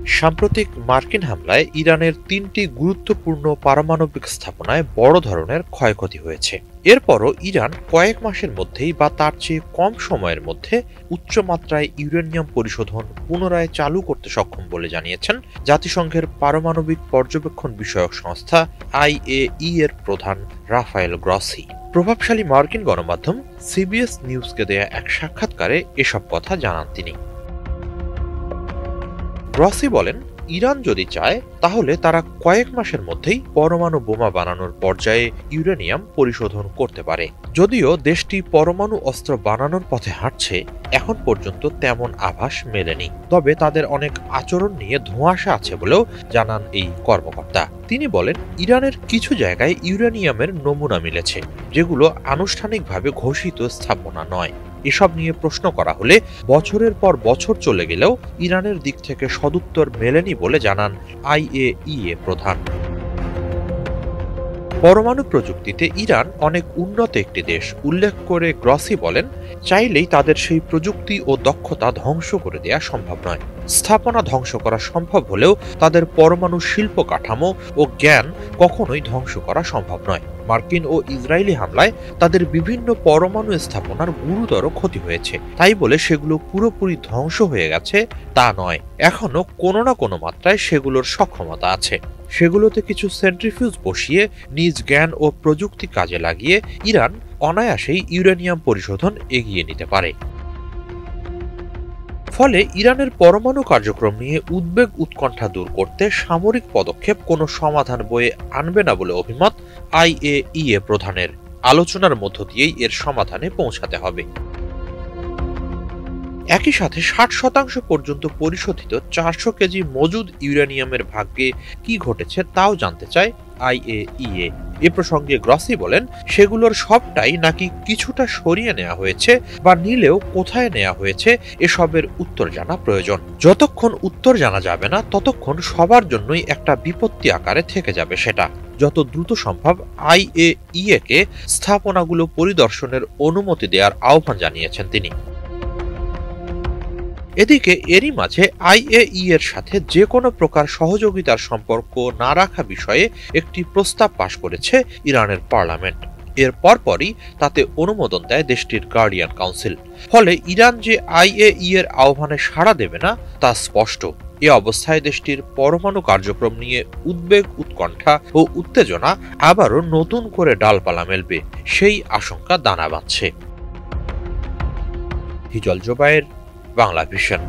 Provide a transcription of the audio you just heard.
সাম্প্রতিক মার্কিন হামলায় ইরানের ৩টি গুরুত্বপূর্ণ পারমাণবিক স্থাপনায় বড় ধরনের ক্ষয়ক্ষতি হয়েছে। এরপরও ইরান কয়েক মাসের মধ্যেই বা তার চেয়ে কম সময়ের মধ্যে উচ্চমাত্রায় ইউরেনিয়াম পরিশোধন পুনরায় চালু করতে সক্ষম বলে জানিয়েছেন জাতিসংঘের পারমাণবিক পর্যবেক্ষণ বিষয়ক সংস্থা IAEA এর প্রধান রাফায়েল গ্রসি। প্রভাবশালী মার্কিন গণমাধ্যম CBS নিউজকে দেয়া এক সাক্ষাৎকারে এসব কথা জানান তিনি। গ্রসি বলেন, ইরান যদি চায় তাহলে তারা কয়েক মাসের মধ্যেই পরমাণু বোমা বানানোর পর্যায়ে ইউরেনিয়াম পরিশোধন করতে পারে। যদিও দেশটি পরমাণু অস্ত্র বানানোর পথে হাঁটছে, এখন পর্যন্ত তেমন আভাস মেলেনি। তবে তাদের অনেক আচরণ নিয়ে ধোঁয়াশা আছে বলেও জানান এই কর্মকর্তা। তিনি বলেন, ইরানের কিছু জায়গায় ইউরেনিয়ামের নমুনা মিলেছে, যেগুলো আনুষ্ঠানিকভাবে ঘোষিত স্থাপনা নয়। এসব নিয়ে প্রশ্ন করা হলে বছরের পর বছর চলে গেলেও ইরানের দিক থেকে সদুত্তর মেলেনি বলে জানান IAEA প্রধান। পরমাণু প্রযুক্তিতে ইরান অনেক উন্নত একটি দেশ উল্লেখ করে গ্রসি বলেন, চাইলেই তাদের সেই প্রযুক্তি ও দক্ষতা ধ্বংস করে দেয়া সম্ভব নয়। স্থাপনা ধ্বংস করা সম্ভব হলেও তাদের পরমাণু শিল্প কাঠামো ও জ্ঞান কখনোই ধ্বংস করা সম্ভব নয়। মার্কিন ও ইসরায়েলি হামলায় তাদের বিভিন্ন পরমাণু স্থাপনার গুরুতর ক্ষতি হয়েছে, তাই বলে সেগুলো পুরোপুরি ধ্বংস হয়ে গেছে তা নয়। এখনো কোনো না কোনো মাত্রায় সেগুলোর সক্ষমতা আছে। সেগুলোতে কিছু সেন্ট্রিফিউজ বসিয়ে নিজ জ্ঞান ও প্রযুক্তি কাজে লাগিয়ে ইরান অনায়াসেই ইউরেনিয়াম পরিশোধন এগিয়ে নিতে পারে। ফলে ইরানের পরমাণু কার্যক্রম নিয়ে উদ্বেগ উৎকণ্ঠা দূর করতে সামরিক পদক্ষেপ কোনো সমাধান বয়ে আনবে না বলে অভিমত IAEA প্রধানের। আলোচনার মধ্য দিয়েই এর সমাধানে পৌঁছাতে হবে। একই সাথে 60% পর্যন্ত পরিশোধিত 400 কেজি মজুদ ইউরেনিয়ামের ভাগ্যে কি ঘটেছে তাও জানতে চায় IAEA। এ প্রসঙ্গে গ্রসি বলেন, সেগুলোর সবটাই নাকি কিছুটা সরিয়ে নেওয়া হয়েছে বা নিলেও কোথায় নেওয়া হয়েছে এসবের উত্তর জানা প্রয়োজন। যতক্ষণ উত্তর জানা যাবে না ততক্ষণ সবার জন্যই একটা বিপত্তি আকারে থেকে যাবে সেটা। যত দ্রুত সম্ভব IAEA কে স্থাপনাগুলো পরিদর্শনের অনুমতি দেওয়ার আহ্বান জানিয়েছেন তিনি। এদিকে এরই মাঝে IAEA এর সাথে যে কোনো প্রকার সহযোগিতার সম্পর্ক না রাখা বিষয়ে একটি প্রস্তাব পাশ করেছে ইরানের পার্লামেন্ট। এর পরপরই তাতে অনুমোদন দেয় দেশটির গার্ডিয়ান কাউন্সিল। ফলে ইরান যে IAEA এর আহ্বানে সাড়া দেবে না তা স্পষ্ট। এ অবস্থায় দেশটির পরমাণু কার্যক্রম নিয়ে উদ্বেগ উৎকণ্ঠা ও উত্তেজনা আবারও নতুন করে ডালপালা মেলবে, সেই আশঙ্কা দানা বাঁধছে। হিজল জোবায়ের, বাংলা ভিশন।